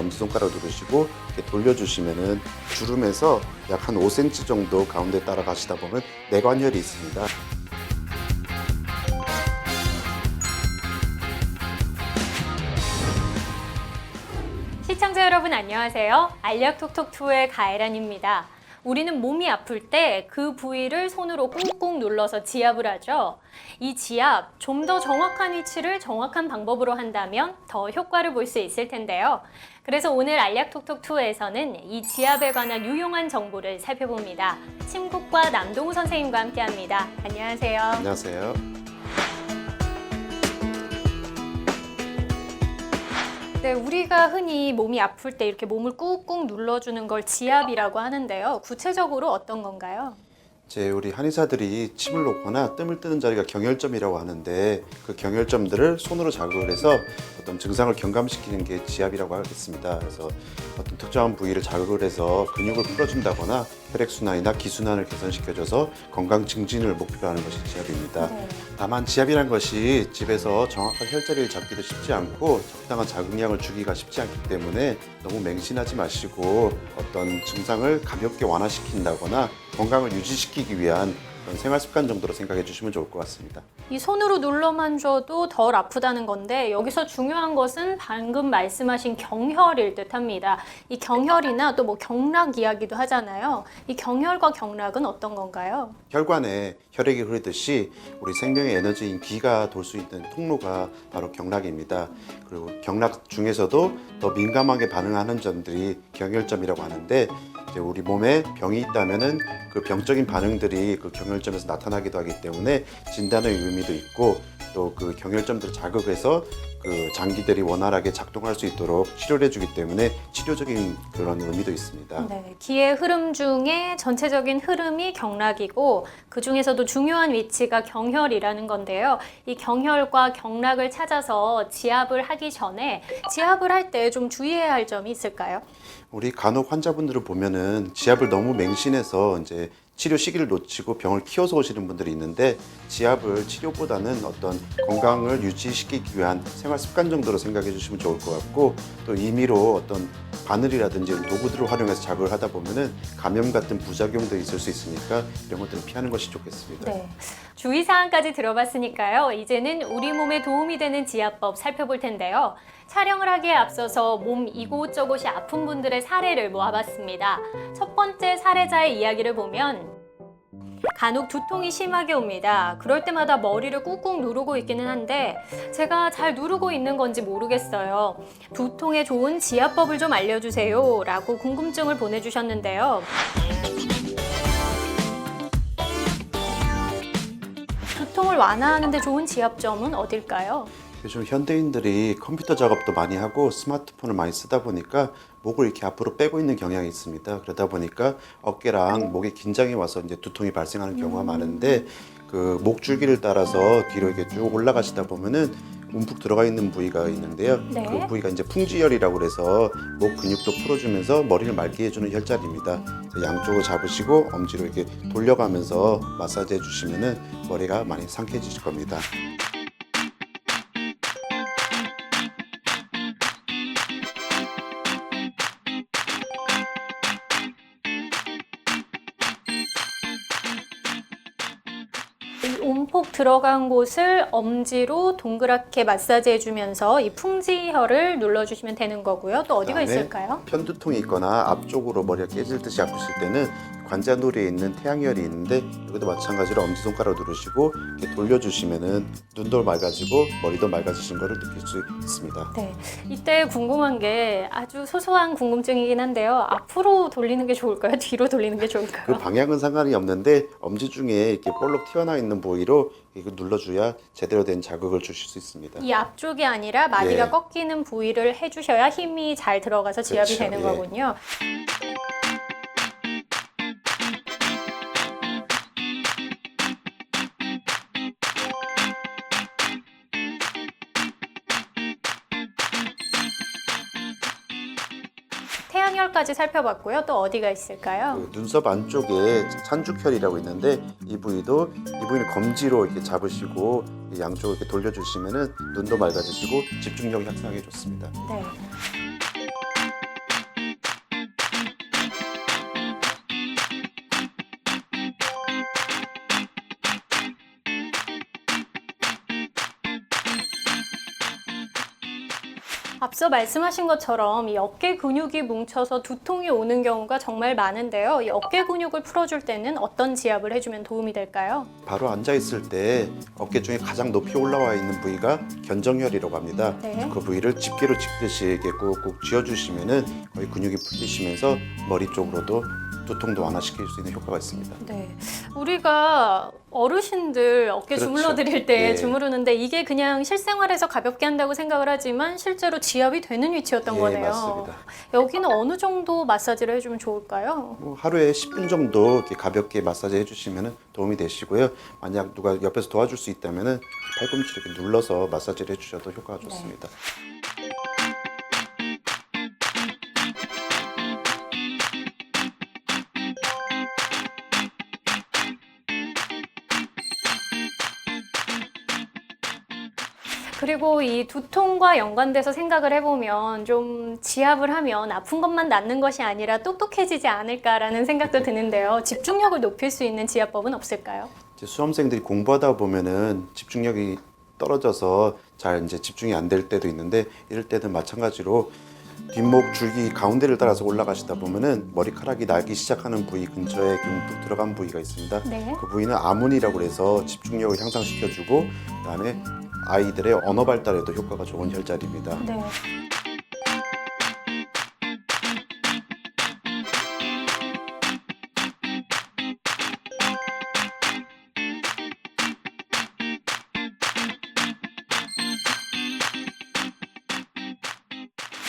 엄지손가락 누르시고 이렇게 돌려주시면은 주름에서 약 한 5cm 정도 가운데 따라가시다 보면 내관혈이 있습니다. 시청자 여러분 안녕하세요. 알약톡톡2의 가혜란입니다. 우리는 몸이 아플 때 그 부위를 손으로 꾹꾹 눌러서 지압을 하죠. 이 지압, 좀 더 정확한 위치를 정확한 방법으로 한다면 더 효과를 볼 수 있을 텐데요. 그래서 오늘 알약톡톡2에서는 이 지압에 관한 유용한 정보를 살펴봅니다. 침국과 남동우 선생님과 함께합니다. 안녕하세요. 안녕하세요. 네, 우리가 흔히 몸이 아플 때 이렇게 몸을 꾹꾹 눌러주는 걸 지압이라고 하는데요. 구체적으로 어떤 건가요? 이제 우리 한의사들이 침을 놓거나 뜸을 뜨는 자리가 경혈점이라고 하는데 그 경혈점들을 손으로 자극을 해서 어떤 증상을 경감시키는 게 지압이라고 하겠습니다. 그래서 어떤 특정한 부위를 자극을 해서 근육을 풀어준다거나 혈액순환이나 기순환을 개선시켜줘서 건강 증진을 목표로 하는 것이 지압입니다. 네. 다만 지압이란 것이 집에서 정확한 혈자리를 잡기도 쉽지 않고 적당한 자극량을 주기가 쉽지 않기 때문에 너무 맹신하지 마시고 어떤 증상을 가볍게 완화시킨다거나 건강을 유지시키기 위한 그런 생활 습관 정도로 생각해 주시면 좋을 것 같습니다. 이 손으로 눌러만 줘도 덜 아프다는 건데 여기서 중요한 것은 방금 말씀하신 경혈일 듯합니다. 이 경혈이나 또 뭐 경락 이야기도 하잖아요. 이 경혈과 경락은 어떤 건가요? 혈관에 혈액이 흐르듯이 우리 생명의 에너지인 기가 돌 수 있는 통로가 바로 경락입니다. 그리고 경락 중에서도 더 민감하게 반응하는 점들이 경혈점이라고 하는데 이제 우리 몸에 병이 있다면은 그 병적인 반응들이 그 경혈점에서 나타나기도 하기 때문에 진단의 의미도 있고 또 그 경혈점들을 자극해서 그 장기들이 원활하게 작동할 수 있도록 치료를 해주기 때문에 치료적인 그런 의미도 있습니다. 네, 기의 흐름 중에 전체적인 흐름이 경락이고 그 중에서도 중요한 위치가 경혈이라는 건데요. 이 경혈과 경락을 찾아서 지압을 하기 전에 지압을 할 때 좀 주의해야 할 점이 있을까요? 우리 간혹 환자분들을 보면은 지압을 너무 맹신해서 이제 치료 시기를 놓치고 병을 키워서 오시는 분들이 있는데 지압을 치료보다는 어떤 건강을 유지시키기 위한 생활 습관 정도로 생각해 주시면 좋을 것 같고 또 임의로 어떤 바늘이라든지 이런 도구들을 활용해서 자극을 하다 보면은 감염 같은 부작용도 있을 수 있으니까 이런 것들은 피하는 것이 좋겠습니다. 네. 주의사항까지 들어봤으니까요. 이제는 우리 몸에 도움이 되는 지압법 살펴볼 텐데요. 촬영을 하기에 앞서서 몸 이곳저곳이 아픈 분들의 사례를 모아봤습니다. 첫 번째 사례자의 이야기를 보면 간혹 두통이 심하게 옵니다. 그럴 때마다 머리를 꾹꾹 누르고 있기는 한데 제가 잘 누르고 있는 건지 모르겠어요. 두통에 좋은 지압법을 좀 알려주세요 라고 궁금증을 보내주셨는데요. 두통을 완화하는 데 좋은 지압점은 어딜까요? 요즘 현대인들이 컴퓨터 작업도 많이 하고 스마트폰을 많이 쓰다 보니까 목을 이렇게 앞으로 빼고 있는 경향이 있습니다. 그러다 보니까 어깨랑 목에 긴장이 와서 이제 두통이 발생하는 경우가 많은데 그 목줄기를 따라서 뒤로 이렇게 쭉 올라가시다 보면은 움푹 들어가 있는 부위가 있는데요. 네. 그 부위가 이제 풍지혈이라고 그래서 목 근육도 풀어주면서 머리를 맑게 해주는 혈자리입니다. 그래서 양쪽을 잡으시고 엄지로 이렇게 돌려가면서 마사지 해주시면은 머리가 많이 상쾌해지실 겁니다. 이 온폭 들어간 곳을 엄지로 동그랗게 마사지 해주면서 이 풍지혈을 눌러주시면 되는 거고요. 또 어디가 그다음에 있을까요? 편두통이 있거나 앞쪽으로 머리가 깨질 듯이 아프실 때는 관자놀이에 있는 태양혈이 있는데 여기도 마찬가지로 엄지손가락 누르시고 이렇게 돌려주시면은 눈도 맑아지고 머리도 맑아지신 거를 느낄 수 있습니다. 네, 이때 궁금한 게 아주 소소한 궁금증이긴 한데요. 앞으로 돌리는 게 좋을까요? 뒤로 돌리는 게 그 좋을까요? 방향은 상관이 없는데 엄지 중에 이렇게 볼록 튀어나와 있는 부위로 이거 눌러줘야 제대로 된 자극을 주실 수 있습니다. 이 앞쪽이 아니라 마디가 예. 꺾이는 부위를 해주셔야 힘이 잘 들어가서 지압이 그렇죠. 되는 예. 거군요. 태양혈까지 살펴봤고요. 또 어디가 있을까요? 그 눈썹 안쪽에 산죽혈이라고 있는데 이 부위는 검지로 이렇게 잡으시고 양쪽을 이렇게 돌려주시면은 눈도 맑아지시고 집중력 향상에 좋습니다. 네. 앞서 말씀하신 것처럼 이 어깨 근육이 뭉쳐서 두통이 오는 경우가 정말 많은데요. 이 어깨 근육을 풀어줄 때는 어떤 지압을 해주면 도움이 될까요? 바로 앉아 있을 때 어깨 중에 가장 높이 올라와 있는 부위가 견정혈이라고 합니다. 네. 그 부위를 집게로 짚듯이 이렇게 꾹꾹 쥐어주시면은 거의 근육이 풀리시면서 머리 쪽으로도 두통도 완화시킬 수 있는 효과가 있습니다. 네. 우리가 어르신들 어깨 그렇죠. 주물러 드릴 때 예. 주무르는데 이게 그냥 실생활에서 가볍게 한다고 생각을 하지만 실제로 지압이 되는 위치였던 예, 거네요. 맞습니다. 여기는 어느 정도 마사지를 해주면 좋을까요? 뭐 하루에 10분 정도 이렇게 가볍게 마사지 해주시면 도움이 되시고요. 만약 누가 옆에서 도와줄 수 있다면 팔꿈치 이렇게 눌러서 마사지를 해주셔도 효과가 좋습니다. 그리고 이 두통과 연관돼서 생각을 해보면 좀 지압을 하면 아픈 것만 낫는 것이 아니라 똑똑해지지 않을까라는 생각도 드는데요. 집중력을 높일 수 있는 지압법은 없을까요? 이제 수험생들이 공부하다 보면은 집중력이 떨어져서 잘 이제 집중이 안 될 때도 있는데 이럴 때는 마찬가지로 뒷목 줄기 가운데를 따라서 올라가시다 보면은 머리카락이 날기 시작하는 부위 근처에 움푹 들어간 부위가 있습니다. 네. 그 부위는 아문이라고 해서 집중력을 향상시켜주고 그다음에 아이들의 언어 발달에도 효과가 좋은 혈자리입니다. 네.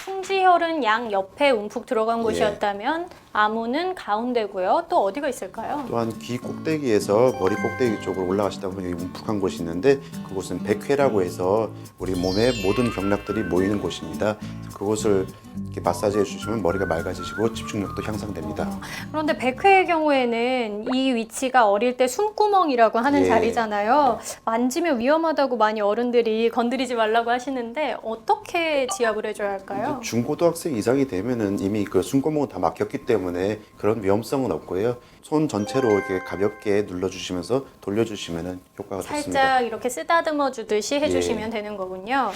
풍지혈은 양 옆에 움푹 들어간 곳이었다면 아무는 가운데고요. 또 어디가 있을까요? 또한 귀 꼭대기에서 머리 꼭대기 쪽으로 올라가시다 보면 여기 움푹한 곳이 있는데 그곳은 백회라고 해서 우리 몸의 모든 경락들이 모이는 곳입니다. 그곳을 이렇게 마사지 해주시면 머리가 맑아지시고 집중력도 향상됩니다. 그런데 백회의 경우에는 이 위치가 어릴 때 숨구멍이라고 하는 예. 자리잖아요. 만지면 위험하다고 많이 어른들이 건드리지 말라고 하시는데 어떻게 지압을 해줘야 할까요? 중고등학생 이상이 되면은 이미 그 숨구멍은 다 막혔기 때문에 그런 위험성은 없고요. 손 전체로 이렇게 가볍게 눌러주시면서 돌려주시면은 효과가 좋습니다. 살짝 이렇게 쓰다듬어 주듯이 해주시면 예. 되는 거군요.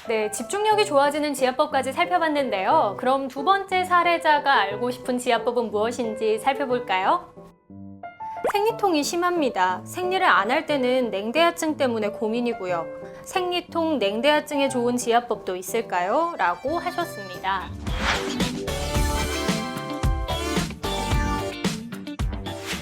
네, 집중력이 좋아지는 지압법까지 살펴봤는데요. 그럼 두 번째 사례자가 알고 싶은 지압법은 무엇인지 살펴볼까요? 생리통이 심합니다. 생리를 안 할 때는 냉대하증 때문에 고민이고요. 생리통, 냉대하증에 좋은 지압법도 있을까요? 라고 하셨습니다.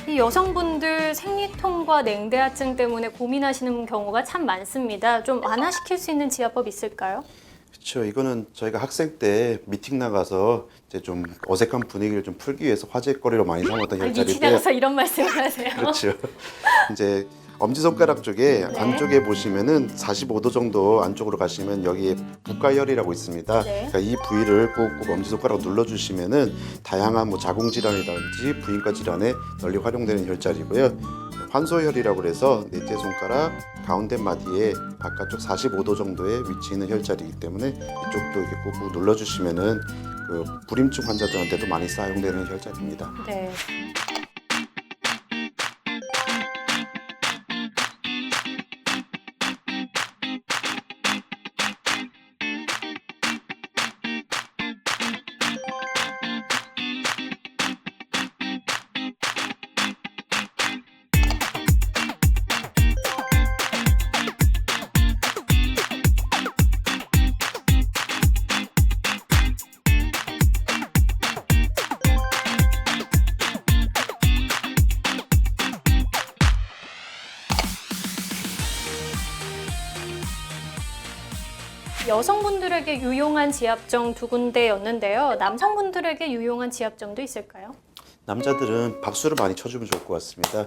이 여성분들 생리통과 냉대하증 때문에 고민하시는 경우가 참 많습니다. 좀 완화시킬 수 있는 지압법 있을까요? 그렇죠. 이거는 저희가 학생 때 미팅 나가서 이제 좀 어색한 분위기를 좀 풀기 위해서 화제거리로 많이 삼았던 미팅 혈자리인데 나가서 이런 말씀을 하세요. 그렇죠. 이제 엄지손가락 쪽에 네. 안쪽에 보시면은 45도 정도 안쪽으로 가시면 여기에 부가혈이라고 있습니다. 네. 그러니까 이 부위를 꾹꾹 엄지손가락으로 눌러주시면은 다양한 뭐 자궁 질환이라든지 부인과 질환에 널리 활용되는 혈자리고요. 환소혈이라고 해서 넷째 손가락 가운데 마디에 바깥쪽 45도 정도에 위치해 있는 혈자리이기 때문에 이쪽도 이렇게 꾹꾹 눌러주시면은 그 불임증 환자들한테도 많이 사용되는 혈자리입니다. 네. 여성분들에게 유용한 지압정 두 군데였는데요. 남성분들에게 유용한 지압정도 있을까요? 남자들은 박수를 많이 쳐주면 좋을 것 같습니다.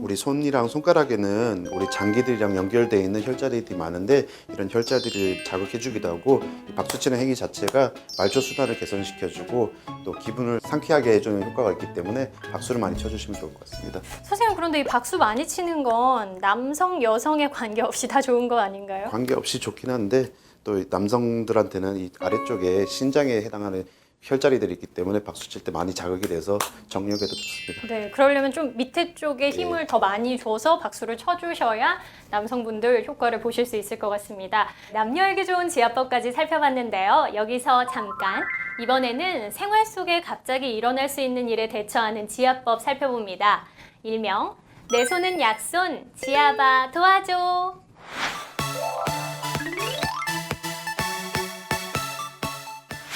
우리 손이랑 손가락에는 우리 장기들이랑 연결되어 있는 혈자리들이 많은데 이런 혈자리를 자극해주기도 하고 이 박수치는 행위 자체가 말초 순환을 개선시켜주고 또 기분을 상쾌하게 해주는 효과가 있기 때문에 박수를 많이 쳐주시면 좋을 것 같습니다. 선생님, 그런데 이 박수 많이 치는 건 남성, 여성에 관계없이 다 좋은 거 아닌가요? 관계없이 좋긴 한데 또 남성들한테는 이 아래쪽에 신장에 해당하는 혈자리들이 있기 때문에 박수 칠 때 많이 자극이 돼서 정력에도 좋습니다. 네, 그러려면 좀 밑에 쪽에 힘을 더 많이 줘서 박수를 쳐주셔야 남성분들 효과를 보실 수 있을 것 같습니다. 남녀에게 좋은 지압법까지 살펴봤는데요. 여기서 잠깐 이번에는 생활 속에 갑자기 일어날 수 있는 일에 대처하는 지압법 살펴봅니다. 일명 내 손은 약손, 지압아 도와줘.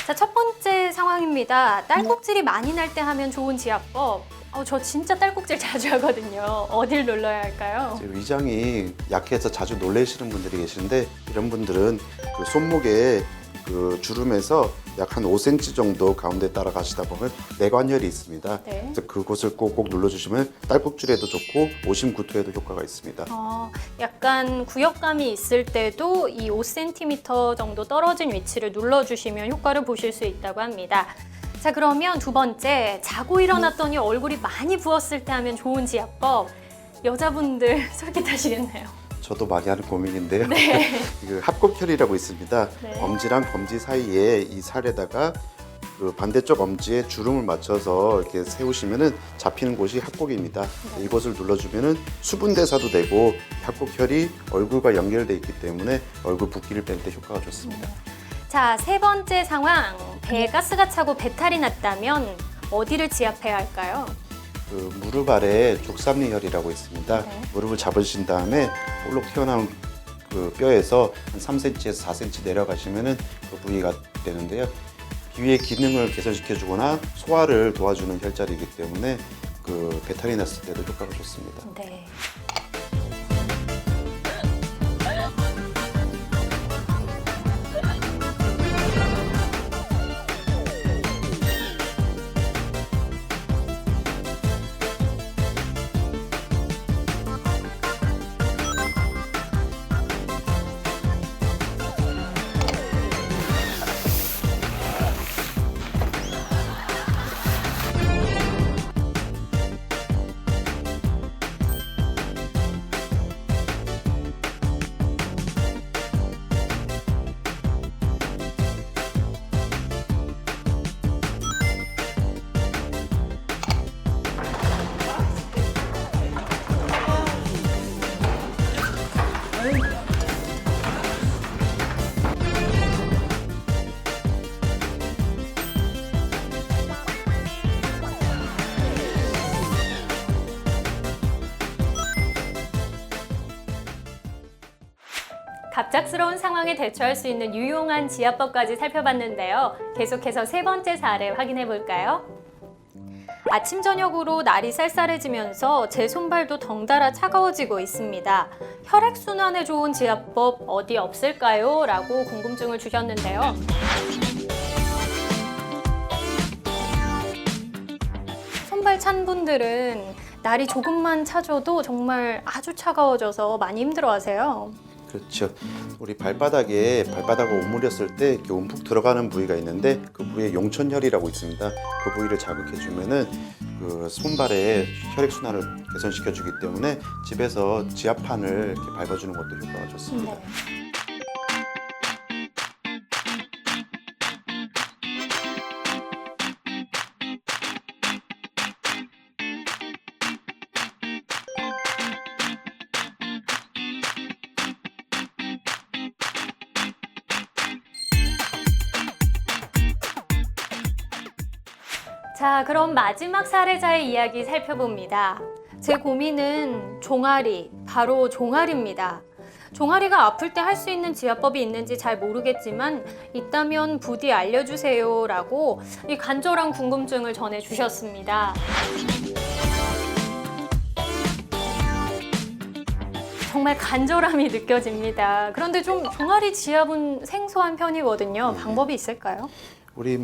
자, 첫 번째 상황입니다. 딸꾹질이 많이 날 때 하면 좋은 지압법. 저 진짜 딸꾹질 자주 하거든요. 어딜 눌러야 할까요? 이제 위장이 약해서 자주 놀라시는 분들이 계시는데 이런 분들은 그 손목에 그 주름에서 약 한 5cm 정도 가운데 따라가시다 보면 내관혈이 있습니다. 네. 그래서 그곳을 꼭꼭 눌러주시면 딸꾹질에도 좋고 오심구토에도 효과가 있습니다. 약간 구역감이 있을 때도 이 5cm 정도 떨어진 위치를 눌러주시면 효과를 보실 수 있다고 합니다. 자, 그러면 두 번째, 자고 일어났더니 얼굴이 많이 부었을 때 하면 좋은 지압법. 여자분들 솔깃하시겠네요. 저도 많이 하는 고민인데요. 네. 그 합곡혈이라고 있습니다. 네. 엄지랑 검지 사이에 이 살에다가 그 반대쪽 엄지에 주름을 맞춰서 이렇게 세우시면은 잡히는 곳이 합곡입니다. 이곳을 눌러주면은 수분 대사도 되고 합곡혈이 얼굴과 연결돼 있기 때문에 얼굴 붓기를 뺄 때 효과가 좋습니다. 자, 세 번째 상황. 배에 가스가 차고 배탈이 났다면 어디를 지압해야 할까요? 그 무릎 아래 족삼리혈이라고 있습니다. 네. 무릎을 잡으신 다음에 볼록 튀어나온 그 뼈에서 한 3cm에서 4cm 내려가시면은 그 부위가 되는데요. 비위의 기능을 개선시켜주거나 소화를 도와주는 혈자리이기 때문에 그 배탈이 났을 때도 효과가 좋습니다. 네. 갑작스러운 상황에 대처할 수 있는 유용한 지압법까지 살펴봤는데요. 계속해서 세 번째 사례 확인해 볼까요? 아침 저녁으로 날이 쌀쌀해지면서 제 손발도 덩달아 차가워지고 있습니다. 혈액순환에 좋은 지압법 어디 없을까요? 라고 궁금증을 주셨는데요. 손발 찬 분들은 날이 조금만 차져도 정말 아주 차가워져서 많이 힘들어하세요. 그렇죠. 우리 발바닥에 발바닥을 오므렸을 때 이렇게 움푹 들어가는 부위가 있는데 그 부위에 용천혈이라고 있습니다. 그 부위를 자극해주면은 그 손발의 혈액 순환을 개선시켜주기 때문에 집에서 지압판을 이렇게 밟아주는 것도 효과가 좋습니다. 네. 자, 그럼 마지막 사례자의 이야기 살펴봅니다. 제 고민은 종아리, 바로 종아리입니다. 종아리가 아플 때 할 수 있는 지압법이 있는지 잘 모르겠지만 있다면 부디 알려주세요 라고 이 간절한 궁금증을 전해주셨습니다. 정말 간절함이 느껴집니다. 그런데 좀 종아리 지압은 생소한 편이거든요. 방법이 있을까요? 우리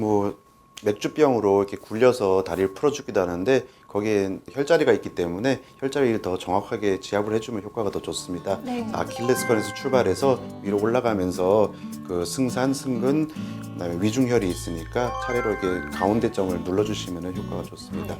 맥주병으로 이렇게 굴려서 다리를 풀어주기도 하는데 거기에 혈자리가 있기 때문에 혈자리를 더 정확하게 지압을 해주면 효과가 더 좋습니다. 네. 아킬레스건에서 출발해서 위로 올라가면서 그 승산, 승근, 그다음에 위중혈이 있으니까 차례로 이렇게 가운데 점을 눌러주시면 효과가 좋습니다.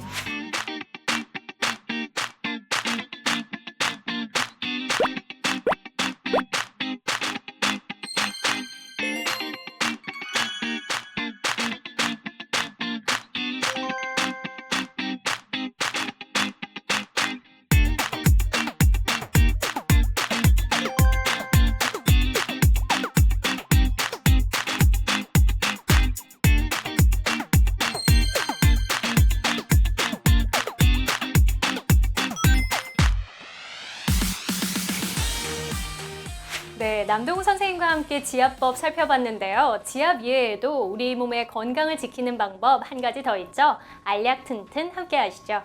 네, 남동우 선생님과 함께 지압법 살펴봤는데요. 지압 이외에도 우리 몸의 건강을 지키는 방법 한 가지 더 있죠. 알약 튼튼 함께 하시죠.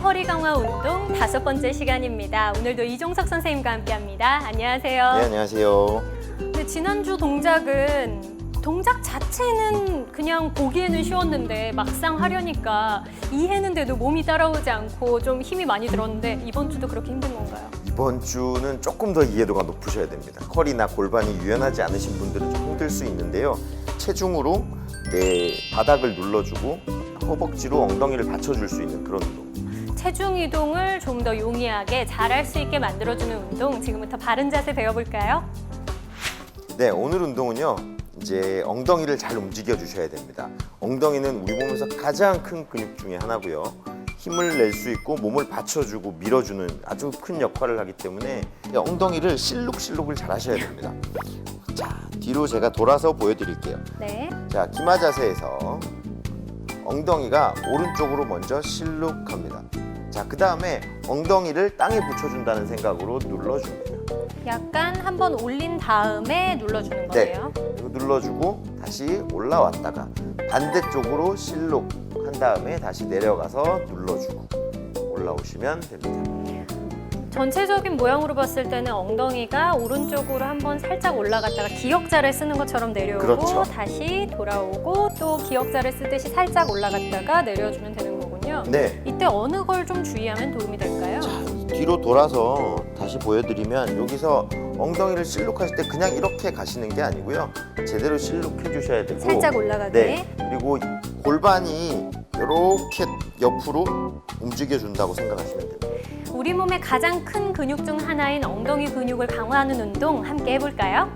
허리 강화 운동 5번째 시간입니다. 오늘도 이종석 선생님과 함께합니다. 안녕하세요. 네, 안녕하세요. 근데 지난주 동작 자체는 그냥 보기에는 쉬웠는데 막상 하려니까 이해했는데도 몸이 따라오지 않고 좀 힘이 많이 들었는데 이번 주도 그렇게 힘든 건가요? 이번 주는 조금 더 이해도가 높으셔야 됩니다. 허리나 골반이 유연하지 않으신 분들은 좀 힘들 수 있는데요. 체중으로 내 바닥을 눌러주고 허벅지로 엉덩이를 받쳐줄 수 있는 그런 운동. 체중 이동을 좀 더 용이하게 잘할 수 있게 만들어주는 운동 지금부터 바른 자세 배워볼까요? 네, 오늘 운동은요. 이제 엉덩이를 잘 움직여 주셔야 됩니다. 엉덩이는 우리 몸에서 가장 큰 근육 중에 하나고요. 힘을 낼 수 있고 몸을 받쳐주고 밀어주는 아주 큰 역할을 하기 때문에 엉덩이를 실룩실룩을 잘 하셔야 됩니다. 자, 뒤로 제가 돌아서 보여드릴게요. 네. 자, 기마 자세에서 엉덩이가 오른쪽으로 먼저 실룩합니다. 자, 그 다음에 엉덩이를 땅에 붙여준다는 생각으로 눌러줍니다. 약간 한번 올린 다음에 눌러주는 거예요. 그리고 눌러주고 다시 올라왔다가 반대쪽으로 실룩 한 다음에 다시 내려가서 눌러주고 올라오시면 됩니다. 전체적인 모양으로 봤을 때는 엉덩이가 오른쪽으로 한번 살짝 올라갔다가 기역자를 쓰는 것처럼 내려오고 그렇죠. 다시 돌아오고 또 기역자를 쓰듯이 살짝 올라갔다가 내려주면 되는 거군요. 네. 이때 어느 걸 좀 주의하면 도움이 될까요? 뒤로 돌아서 다시 보여드리면 여기서 엉덩이를 실룩하실 때 그냥 이렇게 가시는 게 아니고요. 제대로 실룩해 주셔야 되고 살짝 올라가게. 네. 그리고 골반이 이렇게 옆으로 움직여 준다고 생각하시면 됩니다. 우리 몸의 가장 큰 근육 중 하나인 엉덩이 근육을 강화하는 운동 함께 해볼까요?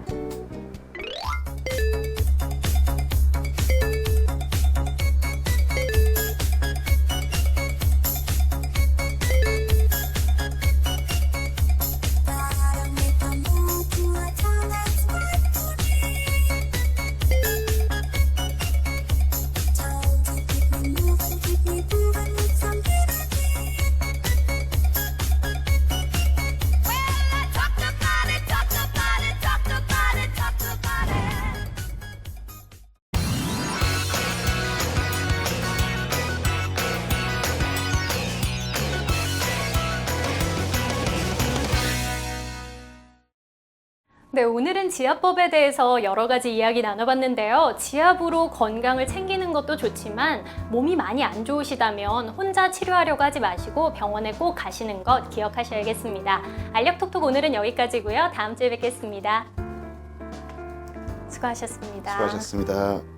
네, 오늘은 지압법에 대해서 여러 가지 이야기 나눠봤는데요. 지압으로 건강을 챙기는 것도 좋지만 몸이 많이 안 좋으시다면 혼자 치료하려고 하지 마시고 병원에 꼭 가시는 것 기억하셔야겠습니다. 알력톡톡 오늘은 여기까지고요. 다음 주에 뵙겠습니다. 수고하셨습니다. 수고하셨습니다.